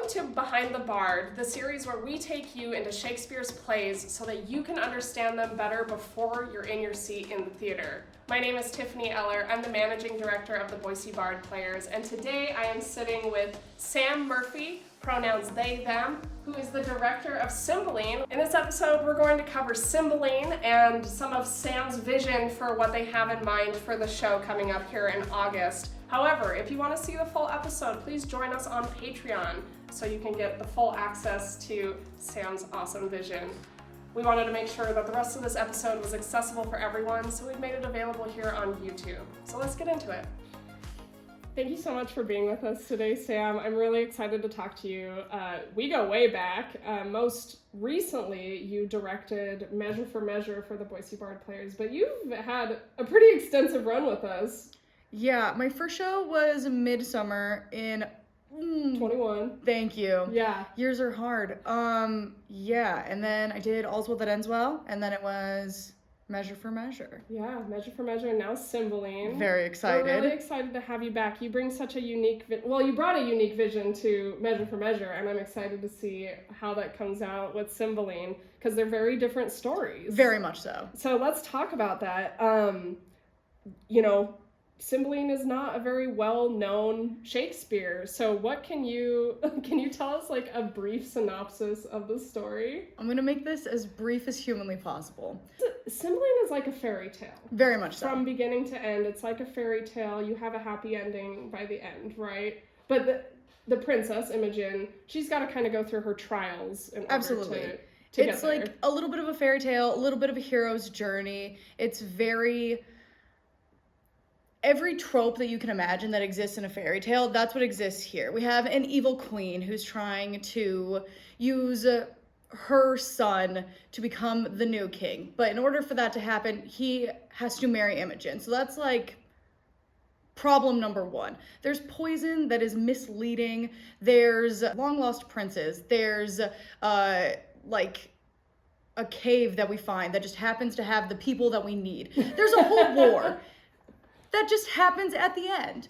Welcome to Behind the Bard, the series where we take you into Shakespeare's plays so that you can understand them better before you're in your seat in the theater. My name is Tiffany Eller. I'm the managing director of the Boise Bard Players, and today I am sitting with Sam Murphy, pronouns they, them, who is the director of Cymbeline. In this episode, we're going to cover Cymbeline and some of Sam's vision for what they have in mind for the show coming up here in August. However, if you want to see the full episode, please join us on Patreon so you can get the full access to Sam's awesome vision. We wanted to make sure that the rest of this episode was accessible for everyone, so we've made it available here on YouTube. So let's get into it. Thank you so much for being with us today, Sam. I'm really excited to talk to you. We go way back. Most recently, you directed Measure for Measure for the Boise Bard Players, but you've had a pretty extensive run with us. Yeah, my first show was Midsummer in 21. Thank you. Yeah. Years are hard. Yeah, and then I did All's Well That Ends Well, and then it was Measure for Measure. Yeah, Measure for Measure, and now Cymbeline. Very excited. We're really excited to have you back. You bring such a unique, you brought a unique vision to Measure for Measure, and I'm excited to see how that comes out with Cymbeline, because they're very different stories. Very much so. So let's talk about that. Cymbeline is not a very well-known Shakespeare, so what can you tell us, like, a brief synopsis of the story? I'm gonna make this as brief as humanly possible. Cymbeline is like a fairy tale. Very much so. From beginning to end, it's like a fairy tale. You have a happy ending by the end, right? But the princess, Imogen, she's got to kind of go through her trials in order Absolutely. to It's like a little bit of a fairy tale, a little bit of a hero's journey. It's every trope that you can imagine that exists in a fairy tale, that's what exists here. We have an evil queen who's trying to use her son to become the new king. But in order for that to happen, he has to marry Imogen. So that's like problem number one. There's poison that is misleading. There's long lost princes. There's like a cave that we find that just happens to have the people that we need. There's a whole war that just happens at the end.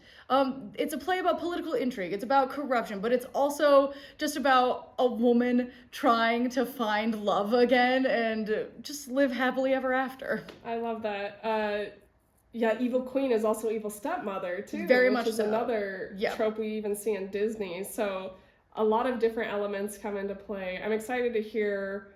It's a play about political intrigue. It's about corruption, but it's also just about a woman trying to find love again and just live happily ever after. I love that. Evil queen is also evil stepmother, too. Very much which is so. another trope we even see in Disney. So a lot of different elements come into play. I'm excited to hear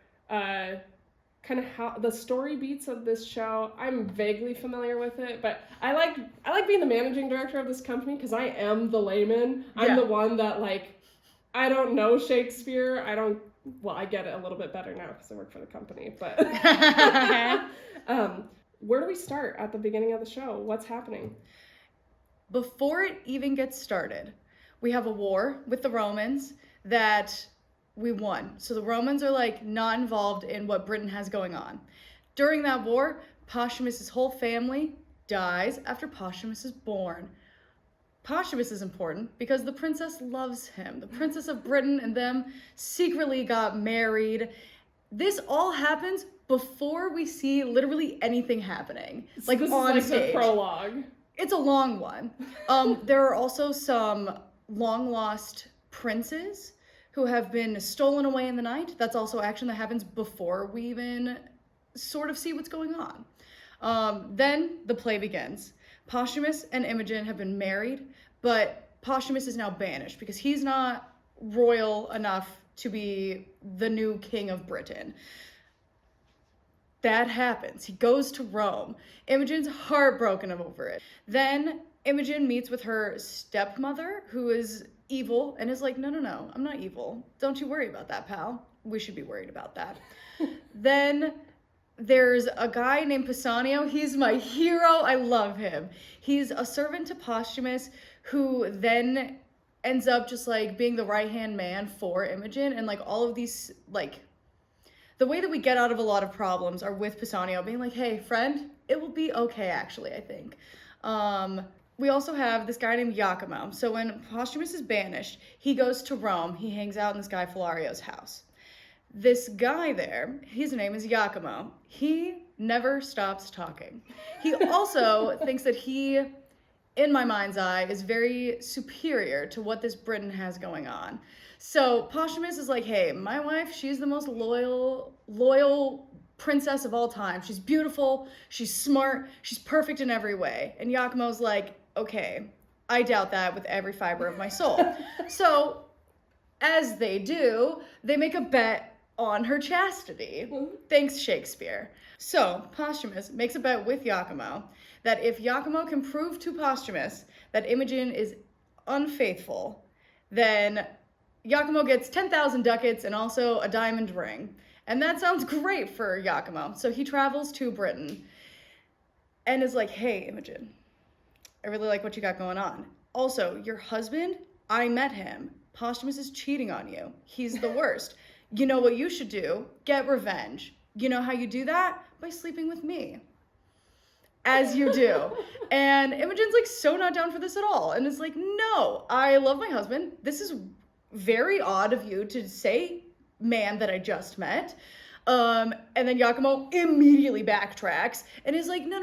kind of how the story beats of this show. I'm vaguely familiar with it, but I like being the managing director of this company because I am the layman. I'm the one that, like, I don't know Shakespeare. I get it a little bit better now because I work for the company, but where do we start at the beginning of the show? What's happening? Before it even gets started, we have a war with the Romans that we won. So the Romans are like not involved in what Britain has going on. During that war, Posthumus's whole family dies after Posthumus is born. Posthumus is important because the princess loves him. The princess of Britain and them secretly got married. This all happens before we see literally anything happening. So like, this on is like stage. The prologue. It's a long one. There are also some long lost princes who have been stolen away in the night. That's also action that happens before we even sort of see what's going on. Then the play begins. Posthumus and Imogen have been married, but Posthumus is now banished because he's not royal enough to be the new king of Britain. That happens. He goes to Rome. Imogen's heartbroken over it. Then Imogen meets with her stepmother, who is evil, and is like, no, I'm not evil. Don't you worry about that, pal. We should be worried about that. Then there's a guy named Pisanio. He's my hero. I love him. He's a servant to Posthumus, who then ends up just like being the right-hand man for Imogen, and like all of these, like, the way that we get out of a lot of problems are with Pisanio being like, hey, friend, it will be okay, actually, I think. We also have this guy named Iachimo. So when Posthumus is banished, he goes to Rome. He hangs out in this guy Philario's house. This guy there, his name is Iachimo. He never stops talking. He also thinks that he in my mind's eye, is very superior to what this Britain has going on. So Posthumus is like, hey, my wife, she's the most loyal princess of all time. She's beautiful, she's smart, she's perfect in every way. And Iachimo's like, okay, I doubt that with every fiber of my soul. So, as they do, they make a bet on her chastity. Thanks, Shakespeare. So, Posthumus makes a bet with Iachimo that if Iachimo can prove to Posthumus that Imogen is unfaithful, then Iachimo gets 10,000 ducats and also a diamond ring. And that sounds great for Iachimo. So he travels to Britain and is like, hey, Imogen, I really like what you got going on. Also, your husband, I met him. Posthumus is cheating on you. He's the worst. You know what you should do? Get revenge. You know how you do that? By sleeping with me. As you do. And Imogen's like so not down for this at all. And is like, no, I love my husband. This is very odd of you to say, man that I just met. And then Iachimo immediately backtracks and is like, no,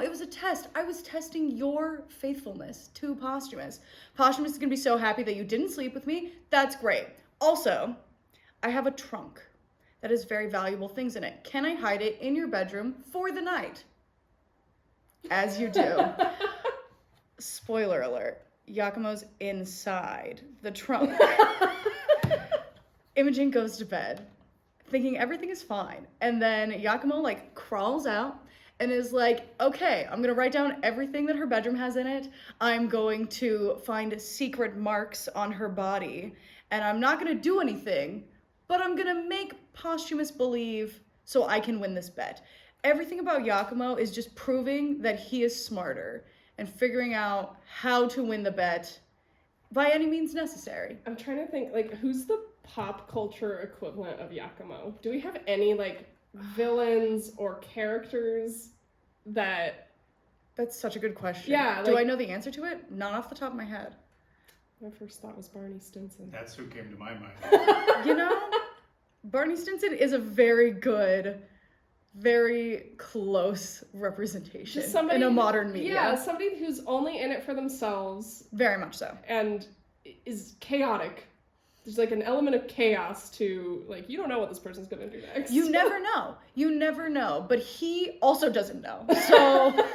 it was a test. I was testing your faithfulness to Posthumus. Posthumus is gonna be so happy that you didn't sleep with me. That's great. Also, I have a trunk that has very valuable things in it. Can I hide it in your bedroom for the night? As you do. Spoiler alert, Iachimo's inside the trunk. Imogen goes to bed thinking everything is fine. And then Iachimo like crawls out and is like, okay, I'm gonna write down everything that her bedroom has in it. I'm going to find secret marks on her body. And I'm not gonna do anything, but I'm gonna make Posthumus believe so I can win this bet. Everything about Iachimo is just proving that he is smarter and figuring out how to win the bet by any means necessary. I'm trying to think, like, who's the pop culture equivalent of Iachimo? Do we have any, like, villains or characters that... That's such a good question. Yeah. Do I know the answer to it? Not off the top of my head. My first thought was Barney Stinson. That's who came to my mind. You know, Barney Stinson is a very good, very close representation in a modern media. Yeah, somebody who's only in it for themselves. Very much so. And is chaotic. There's like an element of chaos to, like, you don't know what this person's gonna do next. You never know. You never know. But he also doesn't know. So,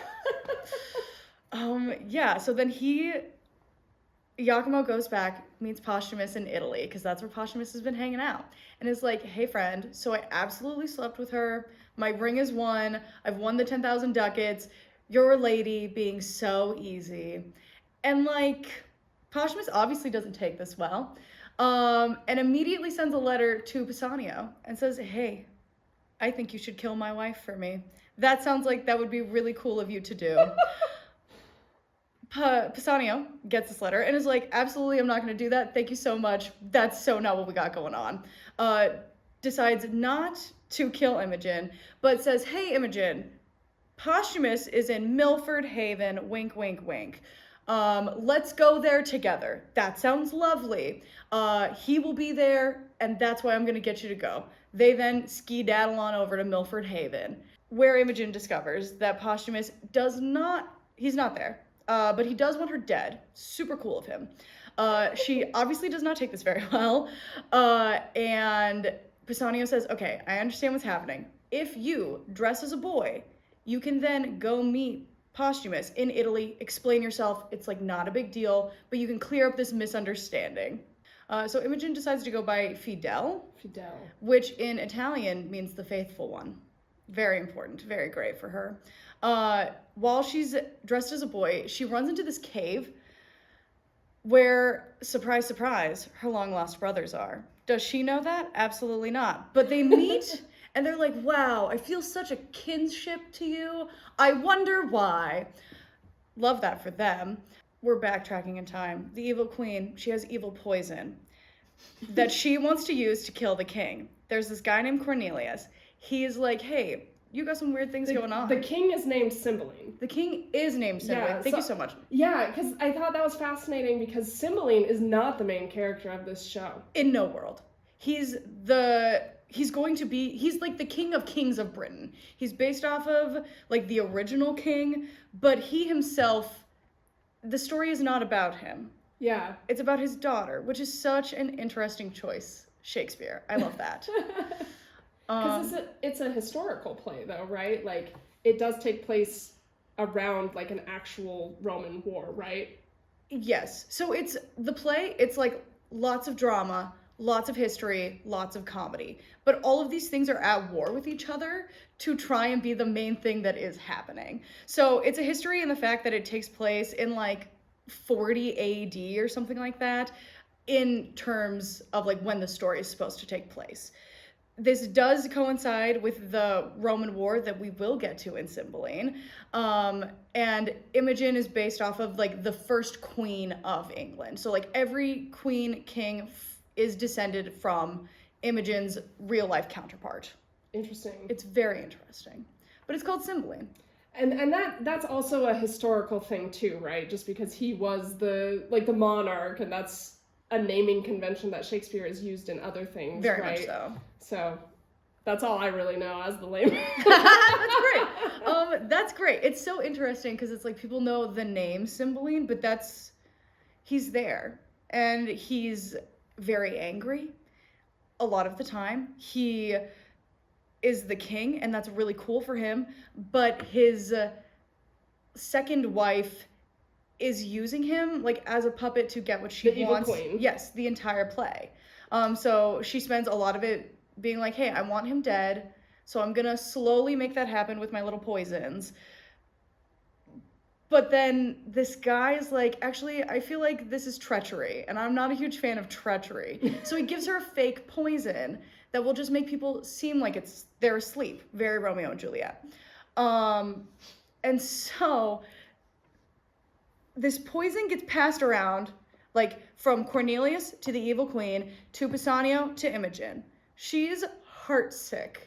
yeah. So then Iachimo goes back, meets Posthumus in Italy, because that's where Posthumus has been hanging out. And is like, hey friend, so I absolutely slept with her. My ring is won. I've won the 10,000 ducats. You're a lady, being so easy. And like, Posthumus obviously doesn't take this well. And immediately sends a letter to Pisanio and says, hey, I think you should kill my wife for me. That sounds like that would be really cool of you to do. Pisanio gets this letter and is like, absolutely, I'm not going to do that. Thank you so much. That's so not what we got going on. Decides not to kill Imogen, but says, hey, Imogen, Posthumus is in Milford Haven, wink, wink, wink. Let's go there together. That sounds lovely. He will be there, and that's why I'm going to get you to go. They then ski-daddle on over to Milford Haven, where Imogen discovers that Posthumus he's not there, but he does want her dead. Super cool of him. She obviously does not take this very well, and Pisanio says, okay, I understand what's happening. If you dress as a boy, you can then go meet Posthumus in Italy, explain yourself. It's like not a big deal, but you can clear up this misunderstanding. So Imogen decides to go by Fidel, which in Italian means the faithful one. Very important, very great for her. While she's dressed as a boy, she runs into this cave where, surprise, surprise, her long-lost brothers are. Does she know that? Absolutely not. But they meet... And they're like, wow, I feel such a kinship to you. I wonder why. Love that for them. We're backtracking in time. The evil queen, she has evil poison that she wants to use to kill the king. There's this guy named Cornelius. He's like, hey, you got some weird things going on. The king is named Cymbeline. The king is named Cymbeline. Yeah, Thank you so much. Yeah, because I thought that was fascinating because Cymbeline is not the main character of this show. In no world. He's like the king of kings of Britain. He's based off of like the original king, but he himself the story is not about him. Yeah. It's about his daughter, which is such an interesting choice. Shakespeare. I love that. Because it's a historical play, though, right? Like, it does take place around, like, an actual Roman war, right? Yes. So it's the play, it's like lots of drama, lots of history, lots of comedy. But all of these things are at war with each other to try and be the main thing that is happening. So it's a history in the fact that it takes place in like 40 AD or something like that, in terms of like when the story is supposed to take place. This does coincide with the Roman War that we will get to in Cymbeline. And Imogen is based off of like the first queen of England. So like every queen, king is descended from Imogen's real life counterpart. Interesting. It's very interesting. But it's called Cymbeline. And that's also a historical thing too, right? Just because he was the monarch, and that's a naming convention that Shakespeare has used in other things, Very right? much so. So that's all I really know as the layman. That's great. That's great. It's so interesting because it's like people know the name Cymbeline, but he's there, and he's very angry a lot of the time. He is the king, and that's really cool for him, but his second wife is using him like as a puppet to get what she wants. The evil queen. Yes, the entire play. So she spends a lot of it being like, hey, I want him dead, so I'm gonna slowly make that happen with my little poisons. But then this guy's like, actually, I feel like this is treachery, and I'm not a huge fan of treachery. So he gives her a fake poison that will just make people seem like they're asleep. Very Romeo and Juliet. And so this poison gets passed around, like from Cornelius to the evil queen to Bassanio to Imogen. She's heartsick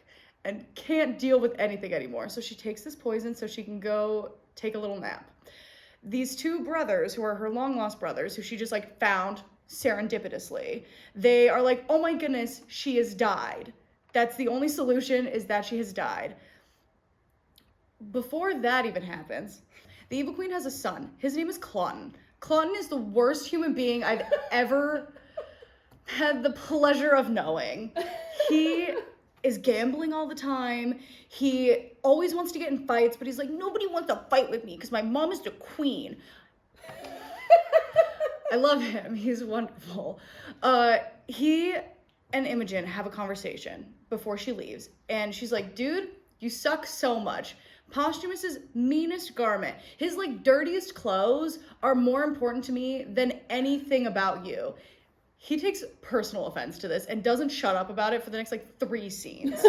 and can't deal with anything anymore. So she takes this poison so she can go take a little nap. These two brothers, who are her long-lost brothers, who she just like found serendipitously, they are like, oh my goodness, she has died. That's the only solution, is that she has died. Before that even happens, the evil queen has a son. His name is Claughton. Claughton is the worst human being I've ever had the pleasure of knowing. He is gambling all the time. He always wants to get in fights, but he's like, nobody wants to fight with me because my mom is the queen. I love him. He's wonderful. He and Imogen have a conversation before she leaves, and she's like, dude, you suck so much. Posthumus's meanest garment, his like dirtiest clothes are more important to me than anything about you. He takes personal offense to this and doesn't shut up about it for the next like 3 scenes.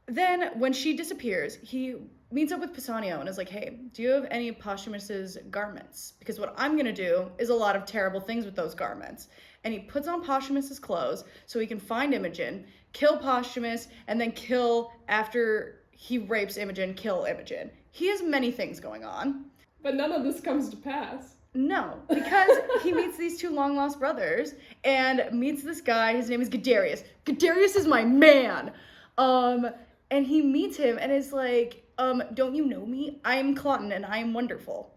Then when she disappears, he meets up with Bassanio and is like, hey, do you have any of Posthumus's garments? Because what I'm gonna do is a lot of terrible things with those garments. And he puts on Posthumus's clothes so he can find Imogen, kill Posthumus, and then kill, after he rapes Imogen, kill Imogen. He has many things going on. But none of this comes to pass. No, because he meets these two long-lost brothers and meets this guy. His name is Guiderius. Guiderius is my man. And he meets him and is like, don't you know me? I'm Claughton and I am wonderful.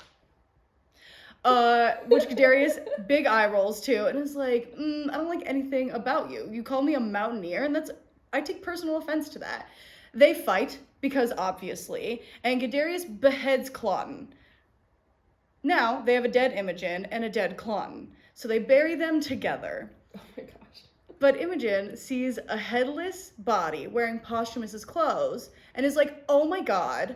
Which Guiderius big eye rolls to and is like, I don't like anything about you. You call me a mountaineer, and I take personal offense to that. They fight, because obviously, and Guiderius beheads Claughton. Now, they have a dead Imogen and a dead Claughton, so they bury them together. Oh my gosh. But Imogen sees a headless body wearing Posthumus's clothes and is like, oh my god,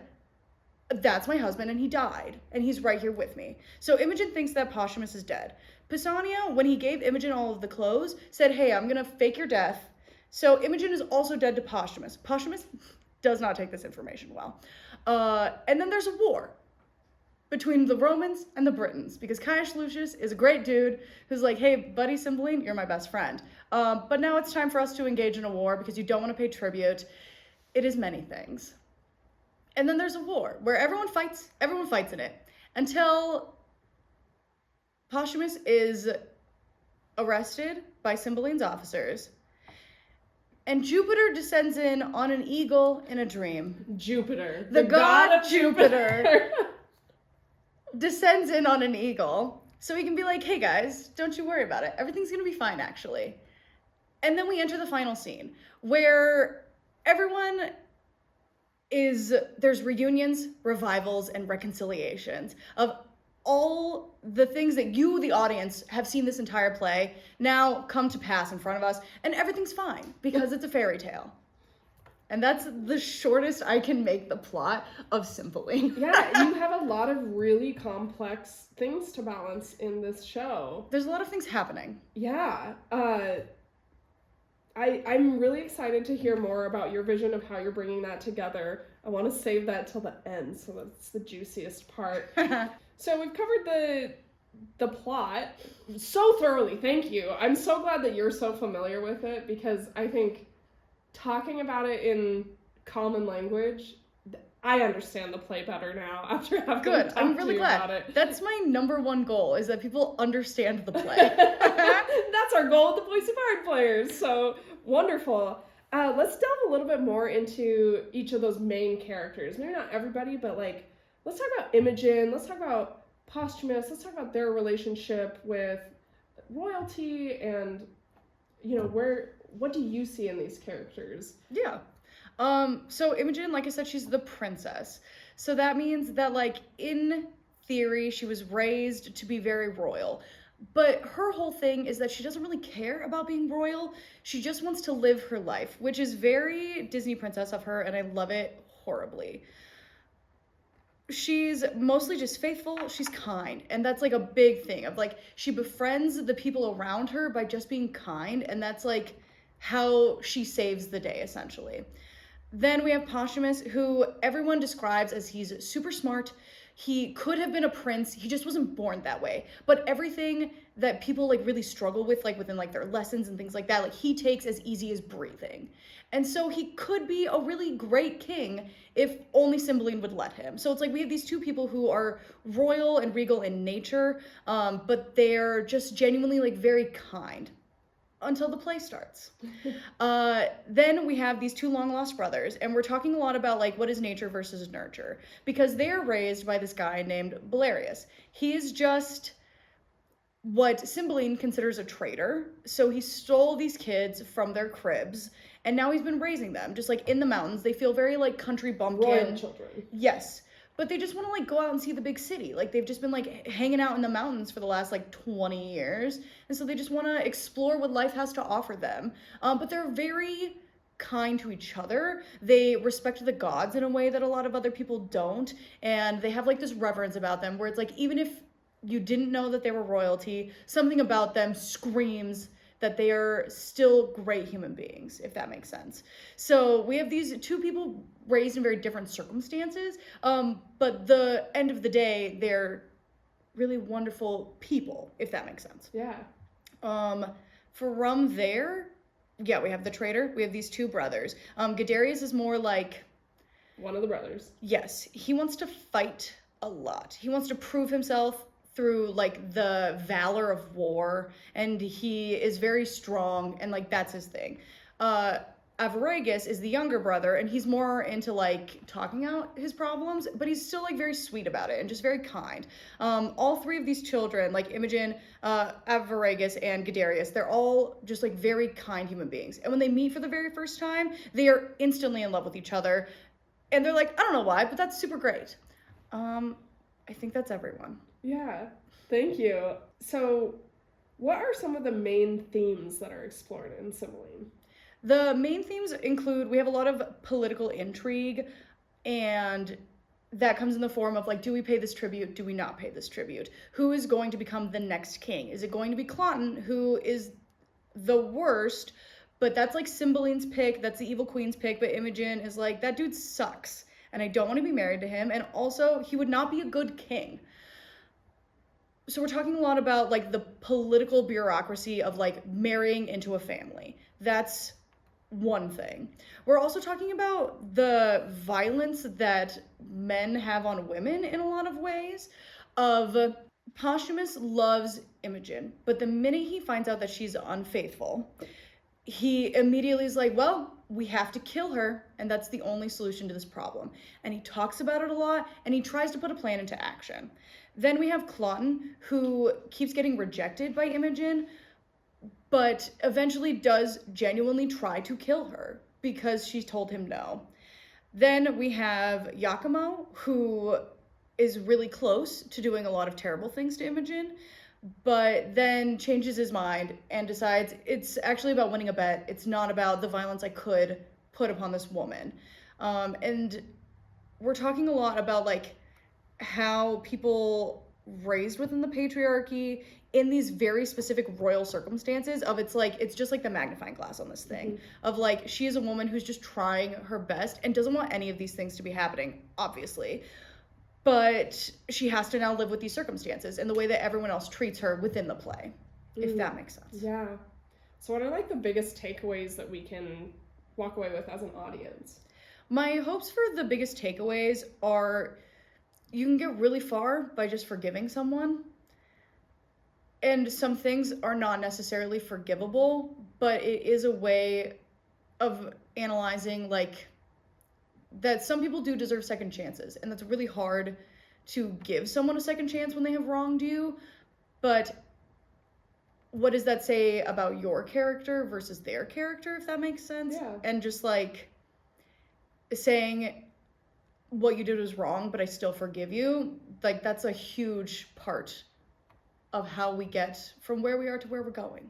that's my husband and he died, and he's right here with me. So Imogen thinks that Posthumus is dead. Bassanio, when he gave Imogen all of the clothes, said, hey, I'm gonna fake your death. So Imogen is also dead to Posthumus. Posthumus does not take this information well. And then there's a war between the Romans and the Britons, because Caius Lucius is a great dude who's like, hey, buddy Cymbeline, you're my best friend. But now it's time for us to engage in a war because you don't want to pay tribute. It is many things. And then there's a war where everyone fights in it, until Posthumus is arrested by Cymbeline's officers, and Jupiter descends in on an eagle in a dream. Jupiter. The god Jupiter. descends in on an eagle so he can be like, hey guys, don't you worry about it. Everything's gonna be fine, actually. And then we enter the final scene where everyone there's reunions, revivals, and reconciliations of all the things that you, the audience, have seen this entire play now come to pass in front of us, and everything's fine because it's a fairy tale. And that's the shortest I can make the plot of Cymbeline. Yeah, you have a lot of really complex things to balance in this show. There's a lot of things happening. Yeah. I'm really excited to hear more about your vision of how you're bringing that together. I want to save that till the end, so that's the juiciest part. So we've covered the plot so thoroughly. Thank you. I'm so glad that you're so familiar with it, because I think talking about it in common language, I understand the play better now after having Good. I'm really glad. About it. That's my number one goal, is that people understand the play. That's our goal with the Boise Bard players. So wonderful. Let's delve a little bit more into each of those main characters. Maybe not everybody, but like, let's talk about Imogen. Let's talk about Posthumus. Let's talk about their relationship with royalty, and what do you see in these characters? Yeah. So Imogen, like I said, she's the princess. So that means that, like, in theory, she was raised to be very royal. But her whole thing is that she doesn't really care about being royal. She just wants to live her life, which is very Disney princess of her, and I love it horribly. She's mostly just faithful, she's kind, and that's like a big thing of, like, she befriends the people around her by just being kind, and that's like how she saves the day, essentially. Then we have Posthumus, who everyone describes as he's super smart. He could have been a prince, he just wasn't born that way. But everything that people like really struggle with, like within like their lessons and things like that, like he takes as easy as breathing. And so he could be a really great king if only Cymbeline would let him. So it's like we have these two people who are royal and regal in nature, but they're just genuinely like very kind. Until the play starts. Then we have these two long-lost brothers, and we're talking a lot about, like, what is nature versus nurture, because they are raised by this guy named Belarius. He is just what Cymbeline considers a traitor, so he stole these kids from their cribs, and now he's been raising them, just, like, in the mountains. They feel very, like, country bumpkin. Royal children. Yes. But they just want to, like, go out and see the big city. Like, they've just been, like, hanging out in the mountains for the last, like, 20 years. And so they just want to explore what life has to offer them. But they're very kind to each other. They respect the gods in a way that a lot of other people don't. And they have, like, this reverence about them where it's, like, even if you didn't know that they were royalty, something about them screams that they are still great human beings, if that makes sense. So we have these two people raised in very different circumstances, but the end of the day, they're really wonderful people, if that makes sense. Yeah. From there, yeah, we have the traitor. We have these two brothers. Guiderius is more like... one of the brothers. Yes, he wants to fight a lot. He wants to prove himself through, like, the valor of war, and he is very strong, and, like, that's his thing. Avaragus is the younger brother, and he's more into, like, talking out his problems, but he's still, like, very sweet about it and just very kind. All three of these children, like Imogen, Avaragus, and Guiderius, they're all just, like, very kind human beings. And when they meet for the very first time, they are instantly in love with each other, and they're like, I don't know why, but that's super great. I think that's everyone. Yeah, thank you. So, what are some of the main themes that are explored in Cymbeline? The main themes include, we have a lot of political intrigue, and that comes in the form of, like, do we pay this tribute? Do we not pay this tribute? Who is going to become the next king? Is it going to be Cloten, who is the worst, but that's, like, Cymbeline's pick, that's the evil queen's pick, but Imogen is like, that dude sucks, and I don't want to be married to him, and also, he would not be a good king. So we're talking a lot about, like, the political bureaucracy of, like, marrying into a family. That's one thing. We're also talking about the violence that men have on women in a lot of ways. Posthumus loves Imogen, but the minute he finds out that she's unfaithful, he immediately is like, well, we have to kill her, and that's the only solution to this problem. And he talks about it a lot, and he tries to put a plan into action. Then we have Clawton, who keeps getting rejected by Imogen, but eventually does genuinely try to kill her because she told him no. Then we have Giacomo, who is really close to doing a lot of terrible things to Imogen, but then changes his mind and decides it's actually about winning a bet. It's not about the violence I could put upon this woman. And we're talking a lot about like how people raised within the patriarchy in these very specific royal circumstances of it's just like the magnifying glass on this thing of like she is a woman who's just trying her best and doesn't want any of these things to be happening, obviously. But she has to now live with these circumstances and the way that everyone else treats her within the play, if that makes sense. Yeah. So what are like the biggest takeaways that we can walk away with as an audience? My hopes for the biggest takeaways are you can get really far by just forgiving someone. And some things are not necessarily forgivable, but it is a way of analyzing like that some people do deserve second chances, and that's really hard to give someone a second chance when they have wronged you. But what does that say about your character versus their character, if that makes sense? Yeah. And just like saying what you did was wrong, but I still forgive you, like that's a huge part of how we get from where we are to where we're going.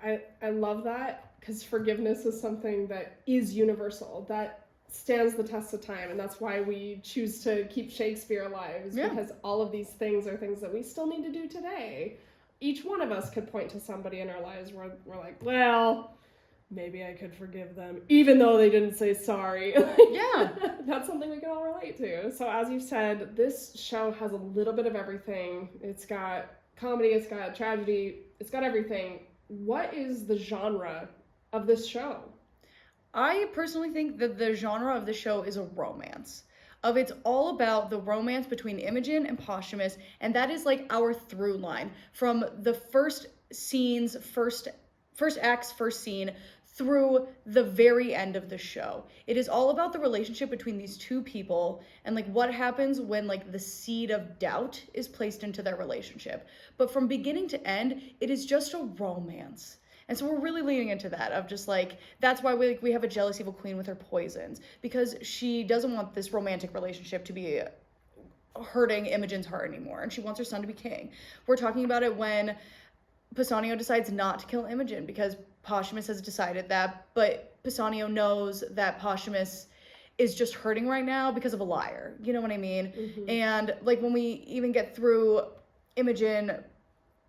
I love that, because forgiveness is something that is universal, that stands the test of time, and that's why we choose to keep Shakespeare alive, is because all of these things are things that we still need to do today. Each one of us could point to somebody in our lives where we're like, well, maybe I could forgive them, even though they didn't say sorry. Yeah. That's something we can all relate to. So as you said, this show has a little bit of everything. It's got comedy, it's got tragedy, it's got everything. What is the genre of this show? I personally think that the genre of the show is a romance. It's all about the romance between Imogen and Posthumus, and that is like our through line from the first scenes, first acts, first scene, through the very end of the show. It is all about the relationship between these two people and like what happens when like the seed of doubt is placed into their relationship. But from beginning to end, it is just a romance. And so we're really leaning into that of just like, that's why we have a jealous evil queen with her poisons, because she doesn't want this romantic relationship to be hurting Imogen's heart anymore, and she wants her son to be king. We're talking about it when Bassanio decides not to kill Imogen because Posthumus has decided that, but Bassanio knows that Posthumus is just hurting right now because of a liar. You know what I mean? And like when we even get through Imogen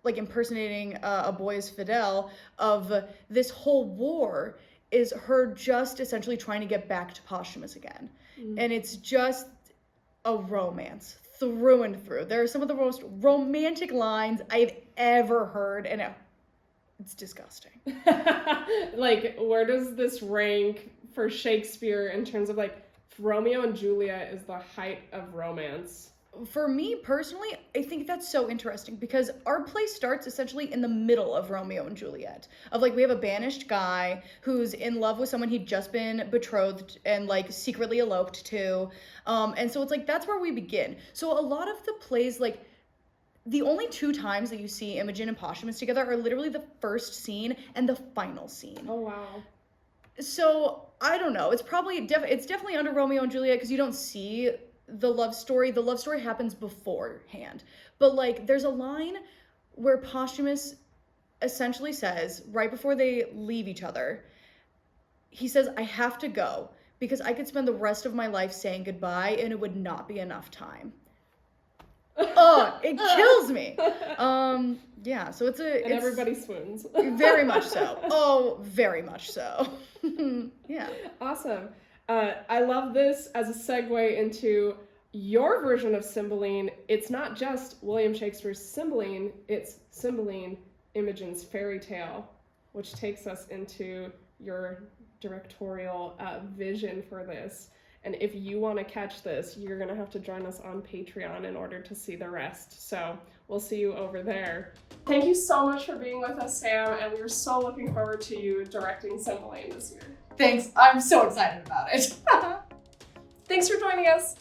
like impersonating a boy's Fidel, of this whole war is her just essentially trying to get back to Posthumus again. And it's just a romance through and through. There are some of the most romantic lines I've ever heard, and it's disgusting. Like, where does this rank for Shakespeare in terms of like Romeo and Juliet is the height of romance? For me personally, I think that's so interesting because our play starts essentially in the middle of Romeo and Juliet. Of like, we have a banished guy who's in love with someone he'd just been betrothed and like secretly eloped to. And so it's like, that's where we begin. So a lot of the plays, like the only two times that you see Imogen and Posthumus together are literally the first scene and the final scene. Oh, wow. So I don't know. It's probably, it's definitely under Romeo and Juliet because you don't see the love story happens beforehand. But like there's a line where Posthumus essentially says right before they leave each other, he says, I have to go because I could spend the rest of my life saying goodbye and it would not be enough time. It kills me. Yeah, so it's everybody swoons. Very much so. Oh, very much so. Yeah. Awesome. I love this as a segue into your version of Cymbeline. It's not just William Shakespeare's Cymbeline, it's Cymbeline, Imogen's fairy tale, which takes us into your directorial vision for this. And if you want to catch this, you're going to have to join us on Patreon in order to see the rest. So we'll see you over there. Thank you so much for being with us, Sam, and we're so looking forward to you directing Cymbeline this year. Thanks. I'm so excited about it. Thanks for joining us.